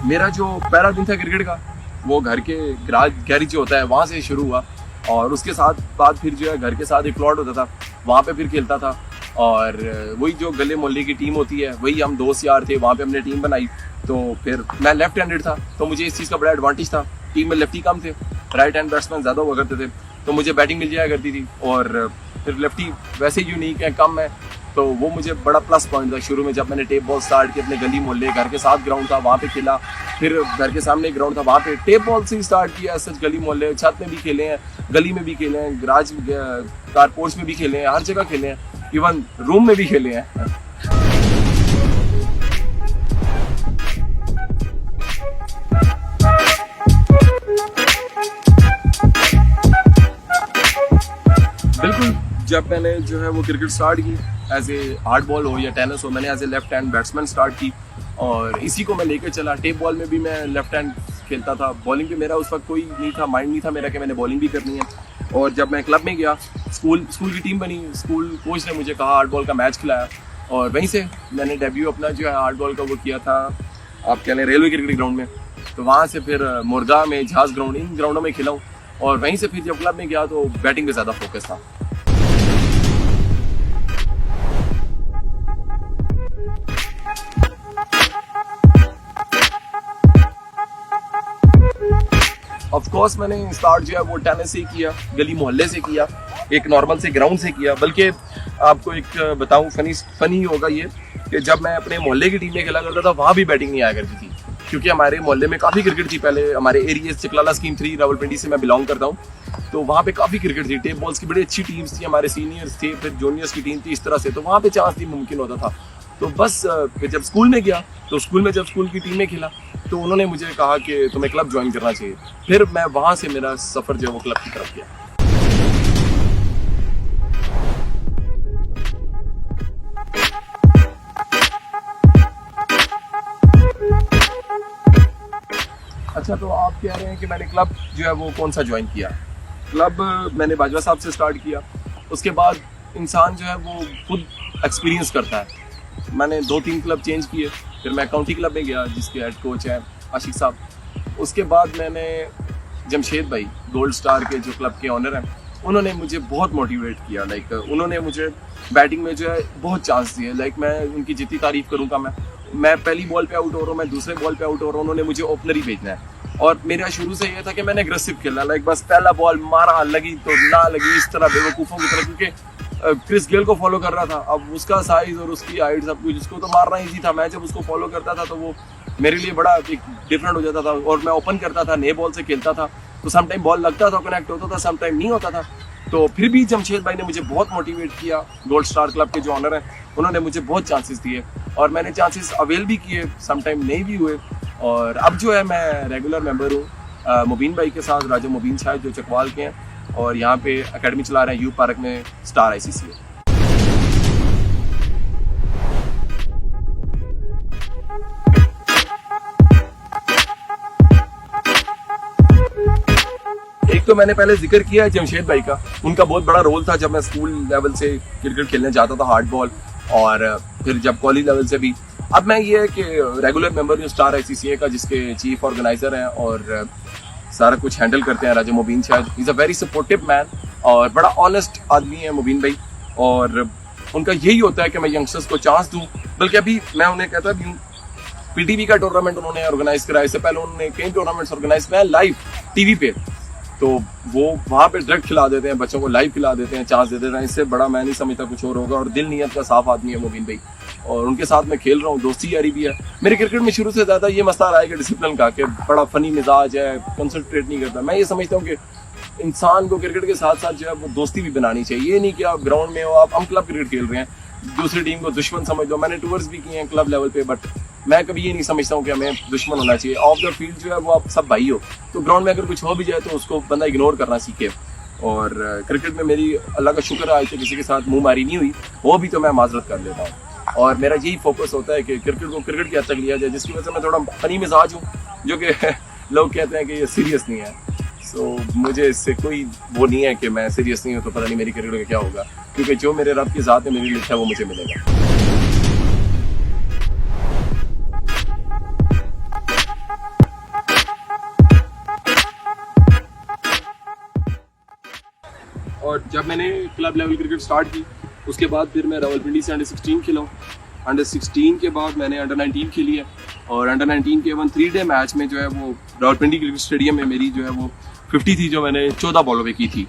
मेरा जो पहला दिन था क्रिकेट का वो घर के गैरेज जो होता है वहाँ से शुरू हुआ, और उसके साथ बाद फिर जो है घर के साथ एक प्लॉट होता था, वहाँ पे फिर खेलता था। और वही जो गले मोहल्ले की टीम होती है, वही हम दोस्त यार थे, वहाँ पे हमने टीम बनाई। तो फिर मैं लेफ्ट हैंडेड था, तो मुझे इस चीज़ का बड़ा एडवांटेज था, टीम में लेफ्टी कम थे, राइट हैंड बैट्समैन ज़्यादा हुआ करते थे, तो मुझे बैटिंग मिल जाया करती थी। और फिर लेफ्टी वैसे ही यूनिक है, कम है, तो वो मुझे बड़ा प्लस पॉइंट था शुरू में। जब मैंने टेप बॉल स्टार्ट की अपने गली मोहल्ले, घर के साथ ग्राउंड था वहाँ पे खेला, फिर घर के सामने ग्राउंड था वहाँ पे टेप बॉल से ही स्टार्ट किया। सच गली मोहल्ले, छत में भी खेले हैं, गली में भी खेले हैं, गराज कारपोर्ट्स में भी खेले हैं, हर जगह खेले हैं, इवन रूम में भी खेले हैं। बिल्कुल, जब मैंने जो है वो क्रिकेट स्टार्ट की एज ए हार्ड बॉल हो या टेनिस हो, मैंने as a left hand batsman start की और इसी को मैं लेकर चला। टेप बॉल में भी मैं लेफ्ट हैंड खेलता था, बॉलिंग पे मेरा उस वक्त कोई नहीं था, माइंड नहीं था मेरा कि मैंने बॉलिंग भी करनी है। और जब मैं क्लब में गया, स्कूल की टीम बनी, स्कूल कोच ने मुझे कहा हार्ड बॉल का मैच खिलाया, और वहीं से मैंने डेब्यू अपना जो है हार्ड बॉल का वो किया था, आप कह लें रेलवे क्रिकेट ग्राउंड में। तो वहाँ से फिर मुर्गा में, झांस ग्राउंड, इन ग्राउंडों में खेला हूँ। और वहीं से फिर जब क्लब में गया तो बैटिंग पे ज़्यादा फोकस था। ऑफ कोर्स मैंने स्टार्ट जो है वो टेनिस से किया, गली मोहल्ले से किया, एक नॉर्मल से ग्राउंड से किया। बल्कि आपको एक बताऊं, फनी होगा ये कि जब मैं अपने मोहल्ले की टीम में खेला करता था वहाँ भी बैटिंग नहीं आया करती थी, क्योंकि हमारे मोहल्ले में काफ़ी क्रिकेट थी। पहले हमारे एरिया चिकलाला स्कीम 3 रावलपिंडी से मैं बिलोंग करता हूँ, तो वहाँ पे काफ़ी क्रिकेट थी, टेप बॉल्स की बड़ी अच्छी टीम्स थी, हमारे सीनियर्स थे, फिर जूनियर्स की टीम थी, इस तरह से। तो वहाँ पे चांस नहीं मुमकिन होता था। तो बस फिर जब स्कूल में गया, तो स्कूल में जब स्कूल की टीम में खेला तो उन्होंने मुझे कहा कि तुम्हें क्लब ज्वाइन करना चाहिए। फिर मैं वहाँ से मेरा सफ़र जो है वो क्लब की तरफ गया। अच्छा, तो आप कह रहे हैं कि मैंने क्लब जो है वो कौन सा ज्वाइन किया? क्लब मैंने बाजवा साहब से स्टार्ट किया। उसके बाद इंसान जो है वो खुद एक्सपीरियंस करता है। मैंने 2-3 क्लब चेंज किए, फिर मैं काउंटी क्लब में गया जिसके हेड कोच हैं आशिक साहब। उसके बाद मैंने जमशेद भाई, गोल्ड स्टार के जो क्लब के ऑनर हैं, उन्होंने मुझे बहुत मोटिवेट किया। लाइक उन्होंने मुझे बैटिंग में जो है बहुत चांस दिए। लाइक मैं उनकी जितनी तारीफ़ करूँगा, मैं पहली बॉल पे आउट हो रहा हूँ, मैं दूसरे बॉल पे आउट हो रहा हूँ, उन्होंने मुझे ओपनर ही भेजना है। और मेरा शुरू से ये था कि मैंने एग्रेसिव खेलना, लाइक बस पहला बॉल मारा, लगी तो ना लगी, इस तरह बेवकूफ़ों की तरह, क्योंकि क्रिस गेल को फॉलो कर रहा था। अब उसका साइज और उसकी हाइट सब कुछ, उसको तो मारना ईजी था। मैं जब उसको फॉलो करता था तो वो मेरे लिए बड़ा एक डिफरेंट हो जाता था। और मैं ओपन करता था, नए बॉल से खेलता था, तो समटाइम बॉल लगता था, कनेक्ट होता था, समटाइम नहीं होता था। तो फिर भी जमशेद भाई ने मुझे बहुत मोटिवेट किया, गोल्ड स्टार क्लब के जो ऑनर हैं, उन्होंने मुझे बहुत चांसेस दिए और मैंने चांसेस अवेल भी किए, समटाइम नहीं भी हुए। और अब जो है मैं रेगुलर मेंबर हूँ मुबीन भाई के साथ, राजा मुबीन शायद जो चकवाल के हैं, और यहाँ पे एकेडमी चला रहे हैं यू पार्क में, स्टार ICC है। एक तो मैंने पहले जिक्र किया है जमशेद भाई का, उनका बहुत बड़ा रोल था जब मैं स्कूल लेवल से क्रिकेट खेलने जाता था हार्ड बॉल, और फिर जब कॉलेज लेवल से भी। अब मैं ये है कि रेगुलर मेंबर हूँ स्टार ICCA का, जिसके चीफ ऑर्गेनाइजर हैं और सारा कुछ हैंडल करते हैं राजा मुबीन शायद। Is a very supportive man और बड़ा ऑनेस्ट आदमी है मुबीन भाई, और उनका यही होता है कि मैं यंगस्टर्स को चांस दूं। बल्कि अभी मैं उन्हें कहता भी हूँ, PTV का टूर्नामेंट उन्होंने ऑर्गेनाइज कराया, इससे पहले उन्होंने कई टूर्नामेंट्स ऑर्गेनाइज कराए लाइव टीवी पे, तो वो वहाँ पे डायरेक्ट खिला देते हैं, बच्चों को लाइव खिला देते हैं, चांस दे देते हैं। इससे बड़ा मैं नहीं समझता कुछ और होगा। और दिल नीयत का साफ आदमी है मुबीन भाई, और उनके साथ मैं खेल रहा हूँ, दोस्ती यारी भी है। मेरे क्रिकेट में शुरू से ज़्यादा ये मसला रहा है कि डिसिप्लिन का, कि बड़ा फनी मिजाज है, कंसंट्रेट नहीं करता। मैं ये समझता हूँ कि इंसान को क्रिकेट के साथ साथ जो है वो दोस्ती भी बनानी चाहिए। ये नहीं कि आप ग्राउंड में हो, हम क्लब क्रिकेट खेल रहे हैं, दूसरी टीम को दुश्मन समझ लो। मैंने टूर्स भी किए हैं क्लब लेवल पे, बट मैं कभी ये नहीं समझता हूँ कि हमें दुश्मन होना चाहिए। ऑफ द फील्ड जो है वो आप सब भाई हो, तो ग्राउंड में अगर कुछ हो भी जाए तो उसको बंदा इग्नोर करना सीखे। और क्रिकेट में मेरी अल्लाह का शुक्र है आज तक किसी के साथ मुंह मारी नहीं हुई, वो भी तो मैं माजरत कर लेता हूँ। और मेरा यही फोकस होता है कि क्रिकेट को क्रिकेट की हद तक लिया जाए, जिसकी वजह से मैं थोड़ा फनी मिजाज हूँ, जो कि लोग कहते हैं कि ये सीरियस नहीं है। सो मुझे इससे कोई वो नहीं है कि मैं सीरियस नहीं हूँ तो पता नहीं मेरी क्रिकेट का क्या होगा, क्योंकि जो मेरे रब की ज़ात में मेरी लिखा है वो मुझे मिलेगा। और जब मैंने क्लब लेवल क्रिकेट स्टार्ट की उसके बाद फिर मैं रावलपिंडी से अंडर 16 खेला हूँ। अंडर 16 के बाद मैंने अंडर 19 खेली है और अंडर 19 के 3-डे मैच में जो है वो रावलपिंडी क्रिकेट स्टेडियम में मेरी जो है वो 50 थी जो मैंने 14 बॉलों पे की थी,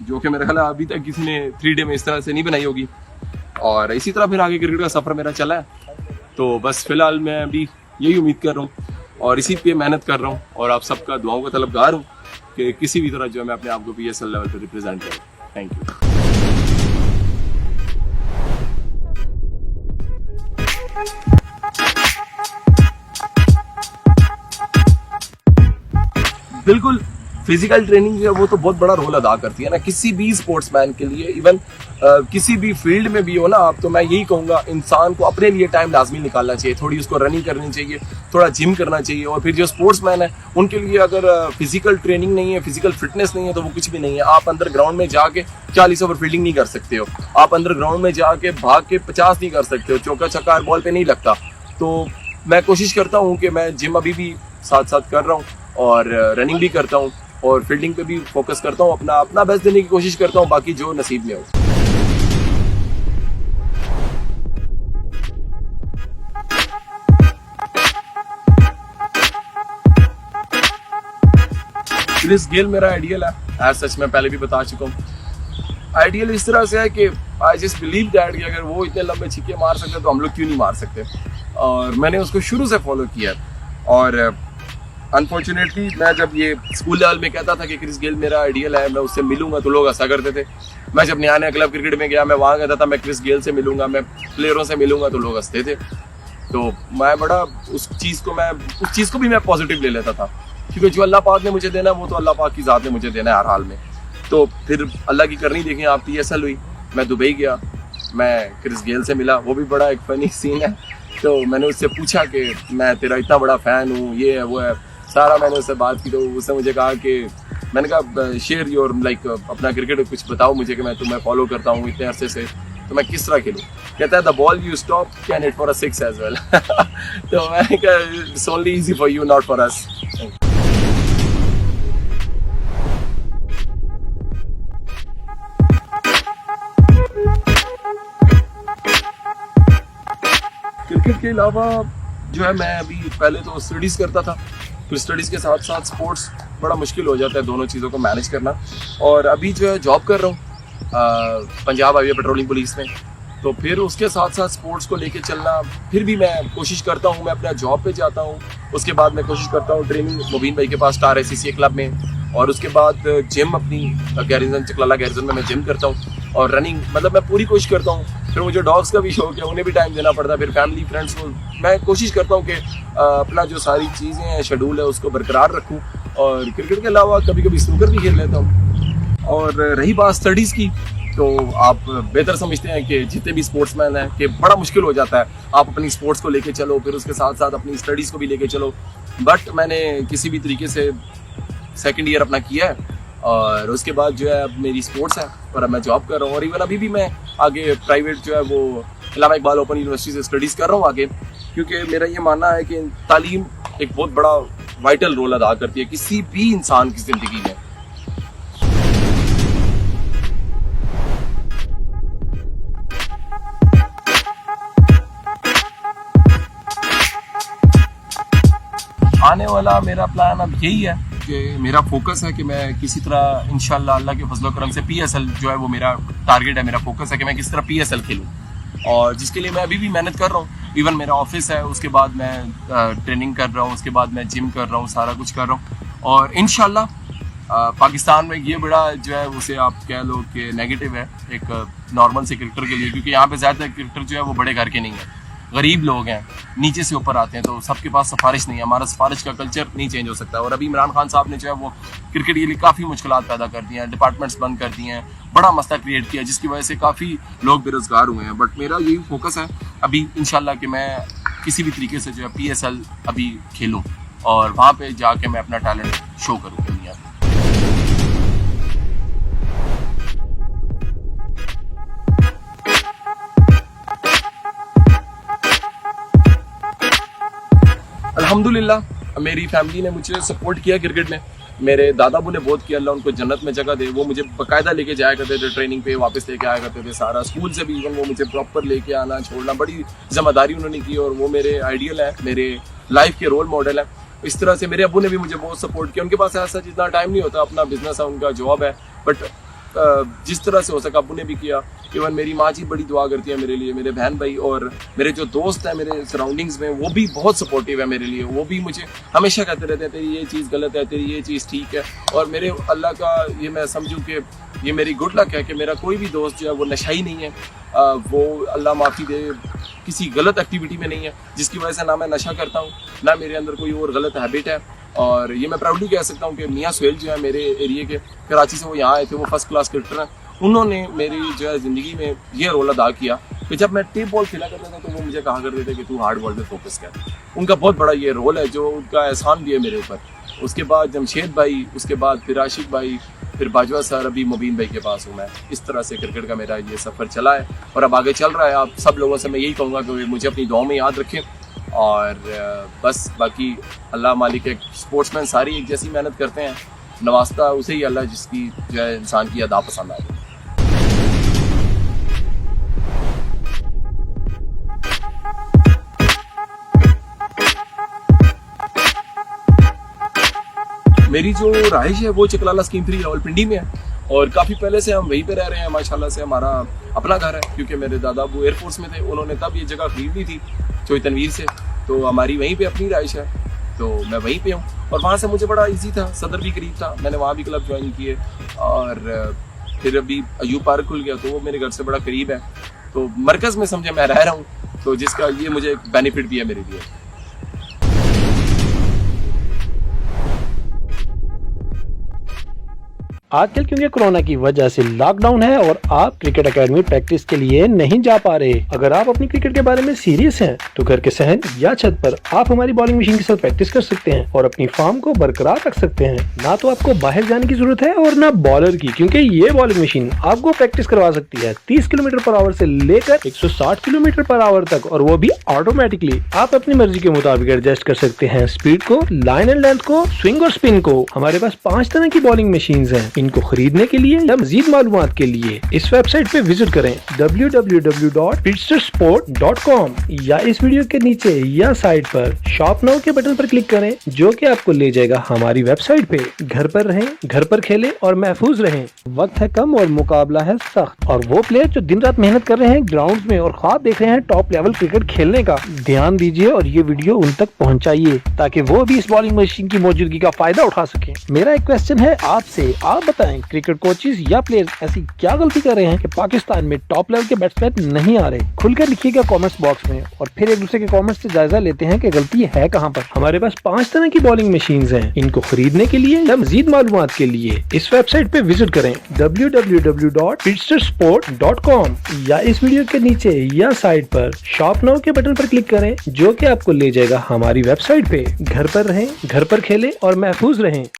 जो कि मेरा ख्याल है अभी तक किसी ने 3-डे में इस तरह से नहीं बनाई होगी। और इसी तरह फिर आगे क्रिकेट का सफ़र मेरा चला है। तो बस फिलहाल मैं अभी यही उम्मीद कर रहा हूँ और इसी पे मेहनत कर रहा हूँ और आप सबका दुआओं का तलबगार हूँ कि किसी भी तरह जो है मैं अपने आप को PSL लेवल पर रिप्रेजेंट करूँ। Thank you. बिल्कुल, फिजिकल ट्रेनिंग जो है वो तो बहुत बड़ा रोल अदा करती है ना किसी भी स्पोर्ट्समैन के लिए। इवन किसी भी फील्ड में भी हो ना आप, तो मैं यही कहूँगा इंसान को अपने लिए टाइम लाजमी निकालना चाहिए, थोड़ी उसको रनिंग करनी चाहिए, थोड़ा जिम करना चाहिए। और फिर जो स्पोर्ट्समैन है उनके लिए अगर फिजिकल ट्रेनिंग नहीं है, फिजिकल फिटनेस नहीं है तो वो कुछ भी नहीं है। आप अंदर ग्राउंड में जाके 40 ओवर फील्डिंग नहीं कर सकते हो, आप अंदर ग्राउंड में जाके भाग के 50 नहीं कर सकते हो, चौका छक्का बॉल पे नहीं लगता। तो मैं कोशिश करता हूँ कि मैं जिम अभी भी साथ साथ कर रहा हूँ और रनिंग भी करता हूँ और फील्डिंग पे भी फोकस करता हूँ, अपना बेस्ट देने की कोशिश करता हूँ, बाकी जो नसीब में हो। क्रिस गेल मेरा आइडियल है, एज सच मैं पहले भी बता चुका हूँ। आइडियल इस तरह से है कि आई जस्ट बिलीव दैट कि अगर वो इतने लंबे छिक्के मार सकते तो हम लोग क्यों नहीं मार सकते। और मैंने उसको शुरू से फॉलो किया और अनफॉर्चुनेटली मैं जब ये स्कूल लेवल में कहता था कि क्रिस गेल मेरा आइडियल है, मैं उससे मिलूंगा तो लोग हंसा करते थे। मैं जब नया क्लब क्रिकेट में गया, मैं वहाँ कहता था मैं क्रिस गेल से मिलूंगा, मैं प्लेयरों से मिलूंगा तो लोग हंसते थे। तो मैं बड़ा उस चीज़ को भी मैं पॉजिटिव ले लेता था, क्योंकि जो अल्लाह पाक ने मुझे देना है वो तो अल्लाह पाक की ज़ात ने मुझे देना है हर हाल में। तो फिर अल्लाह की करनी देखें आप, PSL हुई, मैं दुबई गया, मैं क्रिस गेल से मिला, वो भी बड़ा एक फनी सीन है। तो मैंने उससे पूछा कि मैं तेरा इतना बड़ा फ़ैन हूँ, ये है वो है, सारा मैंने उससे बात की। तो उसने मुझे कहा कि मैंने कहा शेयर योर लाइक अपना क्रिकेट कुछ बताओ मुझे कि मैं तुम्हें फॉलो करता हूँ इतने अरसे से, तो मैं किस तरह खेलूँ। कहता है the ball you stop can hit for a 6 as well. तो मैंने कहा it's only easy for you not for us. Cricket के अलावा जो है मैं अभी पहले तो स्टडीज़ करता था, फिर स्टडीज़ के साथ साथ स्पोर्ट्स, बड़ा मुश्किल हो जाता है दोनों चीज़ों को मैनेज करना। और अभी जो है जॉब कर रहा हूँ पंजाब हाईवे पेट्रोलिंग पुलिस में, तो फिर उसके साथ साथ स्पोर्ट्स को लेके चलना। फिर भी मैं कोशिश करता हूँ, मैं अपना जॉब पे जाता हूँ, उसके बाद मैं कोशिश करता हूँ ट्रेनिंग मुबीन भाई के पास स्टार SCCA क्लब में, और उसके बाद जिम अपनी गैरिजन चकलाला गैरिजन में मैं जिम करता हूँ और रनिंग, मतलब मैं पूरी कोशिश करता हूँ। फिर मुझे डॉग्स का भी शौक है, उन्हें भी टाइम देना पड़ता है, फिर फैमिली फ्रेंड्स को मैं कोशिश करता हूँ कि अपना जो सारी चीज़ें हैं शेड्यूल है उसको बरकरार रखूँ। और क्रिकेट के अलावा कभी कभी स्नूकर भी खेल लेता हूँ। और रही बात स्टडीज़ की, तो आप बेहतर समझते हैं कि जितने भी स्पोर्ट्समैन हैं कि बड़ा मुश्किल हो जाता है, आप अपनी स्पोर्ट्स को लेके चलो, फिर उसके साथ साथ अपनी स्टडीज़ को भी लेके चलो। बट मैंने किसी भी तरीके से 2nd ईयर अपना किया है और उसके बाद जो है अब मेरी स्पोर्ट्स है और अब मैं जॉब कर रहा हूँ। और इवन अभी भी मैं आगे प्राइवेट जो है वो अल्लामा इकबाल ओपन यूनिवर्सिटी से स्टडीज़ कर रहा हूँ आगे, क्योंकि मेरा ये मानना है कि तालीम एक बहुत बड़ा वाइटल रोल अदा करती है किसी भी इंसान की ज़िंदगी में। आने वाला मेरा प्लान अब यही है कि मेरा फोकस है कि मैं किसी तरह इंशाल्लाह अल्लाह के फजल करम से PSL जो है वो मेरा टारगेट है, मेरा फोकस है कि मैं किस तरह PSL खेलूँ, और जिसके लिए मैं अभी भी मेहनत कर रहा हूँ। इवन मेरा ऑफिस है, उसके बाद मैं ट्रेनिंग कर रहा हूँ, उसके बाद मैं जिम कर रहा हूँ, सारा कुछ कर रहा हूँ। और इंशाल्लाह पाकिस्तान में ये बड़ा जो है उसे आप कह लो कि नेगेटिव है एक नॉर्मल से क्रिकेटर के लिए, क्योंकि यहाँ पे ज़्यादातर क्रिकेटर जो है वो बड़े घर के नहीं है, गरीब लोग हैं, नीचे से ऊपर आते हैं, तो सबके पास सिफारिश नहीं है। हमारा सिफारिश का कल्चर नहीं चेंज हो सकता। और अभी इमरान खान साहब ने जो है वो क्रिकेट के लिए काफ़ी मुश्किलात पैदा कर दी हैं, डिपार्टमेंट्स बंद कर दिए हैं, बड़ा मसला क्रिएट किया, जिसकी वजह से काफ़ी लोग बेरोजगार हुए हैं। बट मेरा यही फोकस है अभी इंशाल्लाह कि मैं किसी भी तरीके से जो है PSL अभी खेलूँ और वहाँ पे जाके मैं अपना टैलेंट शो करूँ दुनिया में। अल्हम्दुलिल्लाह मेरी फैमिली ने मुझे सपोर्ट किया क्रिकेट में। मेरे दादाबू ने बहुत किया, अल्लाह उनको जन्नत में जगह दे। वो मुझे बाकायदा लेके जाया करते थे ट्रेनिंग पे, वापस लेके आया करते थे सारा स्कूल से भी। इवन वो मुझे प्रॉपर लेके आना छोड़ना, बड़ी जिम्मेदारी उन्होंने की और वो मेरे आइडियल है, मेरे लाइफ के रोल मॉडल है। इस तरह से मेरे अब्बू ने भी मुझे बहुत सपोर्ट किया। उनके पास ऐसा जितना टाइम नहीं होता, अपना बिजनेस है, उनका जॉब है, बट जिस तरह से हो सका अब्बू ने भी किया। इवन मेरी माँ जी बड़ी दुआ करती है मेरे लिए, मेरे बहन भाई और मेरे जो दोस्त हैं मेरे सराउंडिंग्स में, वो भी बहुत सपोर्टिव है मेरे लिए। वो भी मुझे हमेशा कहते रहते हैं तेरी ये चीज़ गलत है, तेरी ये चीज़ ठीक है। और मेरे अल्लाह का ये मैं समझूँ कि ये मेरी गुड लक है कि मेरा कोई भी दोस्त जो है वो नशाई नहीं है, वो अल्लाह माफ़ी दे किसी गलत एक्टिविटी में नहीं है, जिसकी वजह से ना मैं नशा करता हूँ ना मेरे अंदर कोई और गलत हैबिट है। और ये मैं प्राउडली कह सकता हूँ कि मियाँ सुहेल जो है मेरे एरिया के, कराची से वो यहाँ आए थे, वो फर्स्ट क्लास क्रिकेटर हैं। उन्होंने मेरी जो है ज़िंदगी में ये रोल अदा किया कि जब मैं टेप बॉल खेला करता था तो वो मुझे कहा करते थे कि तू हार्ड बॉल पे फोकस कर। उनका बहुत बड़ा ये रोल है जो उनका एहसान भी है मेरे ऊपर। उसके बाद जमशेद भाई, उसके बाद फिर आशिक भाई, फिर बाजवा सर, अभी मुबीन भाई के पास हूँ मैं। इस तरह से क्रिकेट का मेरा ये सफ़र चला है और अब आगे चल रहा है। आप सब लोगों से मैं यही कहूँगा कि मुझे अपनी दुआओं में याद रखें। और बस बाकी अल्लाह मालिक है, स्पोर्ट्समैन सारी एक जैसी मेहनत करते हैं, नवाजता उसे ही अल्लाह जिसकी जो है इंसान की अदा पसंद आए। मेरी जो रहाइश है वो चकलाला स्कीम 3 रावलपिंडी में है और काफ़ी पहले से हम वहीं पे रह रहे हैं। माशाल्लाह से हमारा अपना घर है, क्योंकि मेरे दादाबू एयरफोर्स में थे, उन्होंने तब ये जगह खरीदी थी चोई तनवीर से, तो हमारी वहीं पे अपनी रहाइश है, तो मैं वहीं पे हूँ। और वहाँ से मुझे बड़ा इजी था, सदर भी करीब था, मैंने वहाँ भी क्लब ज्वाइन किए। और फिर अभी अयूब पार्क खुल गया तो वो मेरे घर से बड़ा करीब है, तो मरकज़ में समझे मैं रह रहा हूँ, तो जिसका ये मुझे एक बेनिफिट भी है मेरे लिए। आजकल क्योंकि कोरोना की वजह से लॉकडाउन है और आप क्रिकेट एकेडमी प्रैक्टिस के लिए नहीं जा पा रहे, अगर आप अपनी क्रिकेट के बारे में सीरियस हैं तो घर के सहन या छत पर आप हमारी बॉलिंग मशीन के साथ प्रैक्टिस कर सकते हैं और अपनी फॉर्म को बरकरार रख सकते हैं। ना तो आपको बाहर जाने की जरूरत है और ना बॉलर की, क्योंकि ये बॉलिंग मशीन आपको प्रैक्टिस करवा सकती है 30 किलोमीटर/आवर से लेकर 160 किलोमीटर/आवर तक, और वो भी ऑटोमेटिकली। आप अपनी मर्जी के मुताबिक एडजस्ट कर सकते हैं स्पीड को, लाइन एंड लेंथ को, स्विंग और स्पिन को। हमारे पास 5 तरह की बॉलिंग मशीन है। इनको खरीदने के लिए या मजीद मालूमात के लिए इस वेबसाइट पे विजिट करें www.pitstersport.com या इस वीडियो के नीचे या साइड पर शॉप नाउ के बटन पर क्लिक करें, जो कि आपको ले जाएगा हमारी वेबसाइट पे। घर पर रहें, घर पर खेलें और महफूज रहें। वक्त है कम और मुकाबला है सख्त, और वो प्लेयर जो दिन रात मेहनत कर रहे हैं ग्राउंड में और ख्वाब देख रहे हैं टॉप लेवल क्रिकेट खेलने का, ध्यान दीजिए और ये वीडियो उन तक पहुँचाइए ताकि वो भी इस बॉलिंग मशीन की मौजूदगी का फायदा उठा सके। मेरा एक क्वेश्चन है आपसे, आप बताएं क्रिकेट कोचेस या प्लेयर्स ऐसी क्या गलती कर रहे हैं कि पाकिस्तान में टॉप लेवल के बैट्समैन नहीं आ रहे? खुलकर लिखिएगा कमेंट्स बॉक्स में और फिर एक दूसरे के कमेंट्स से जायजा लेते हैं कि गलती है कहां पर। हमारे पास 5 तरह की बॉलिंग मशीन्स हैं। इनको खरीदने के लिए या मजीद मालूमात के लिए इस वेबसाइट पे विजिट करें www.pitstersport.com या इस वीडियो के नीचे या साइड पर शॉप नाउ के बटन पर क्लिक करें, जो कि आपको ले जाएगा हमारी वेबसाइट पे। घर पर रहें, घर पर खेलें और महफूज रहें।